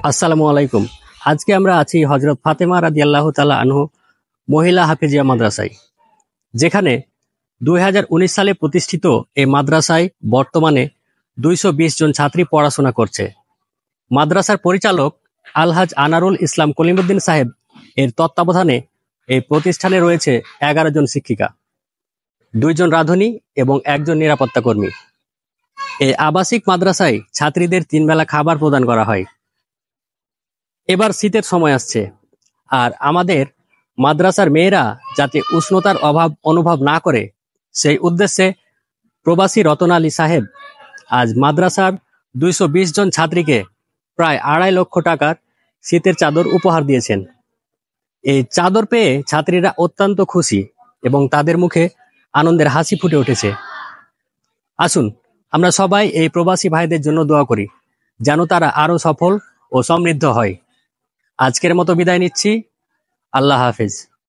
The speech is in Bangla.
আসসালামু আলাইকুম। আজকে আমরা আছি হযরত ফাতেমা রাদিয়াল্লাহু তাআলা আনহু মহিলা হাফেজিয়া মাদ্রাসায়, যেখানে 2019 সালে প্রতিষ্ঠিত এই মাদ্রাসায় বর্তমানে 220 জন ছাত্রী পড়াশোনা করছে। মাদ্রাসার পরিচালক আলহাজ আনারুল ইসলাম কলিমুদ্দিন সাহেব এর তত্ত্বাবধানে এই প্রতিষ্ঠানে রয়েছে 11 জন শিক্ষিকা, 2 জন রাঁধুনি এবং 1 জন নিরাপত্তা কর্মী। এই আবাসিক মাদ্রাসায় ছাত্রীদের 3 বেলা খাবার প্রদান করা হয়। এবার শীতের সময় আসছে, আর আমাদের মাদ্রাসার মেয়েরা যাতে উষ্ণতার অভাব অনুভব না করে, সেই উদ্দেশ্যে প্রবাসী রতন আলী সাহেব আজ মাদ্রাসার 220 জন ছাত্রীকে প্রায় 2.5 লক্ষ টাকার শীতের চাদর উপহার দিয়েছেন। এই চাদর পেয়ে ছাত্রীরা অত্যন্ত খুশি এবং তাদের মুখে আনন্দের হাসি ফুটে উঠেছে। আসুন আমরা সবাই এই প্রবাসী ভাইদের জন্য দোয়া করি, যেন তারা আরো সফল ও সমৃদ্ধ হয়। আজকের মতো বিদায় নিচ্ছি। আল্লাহ হাফেজ।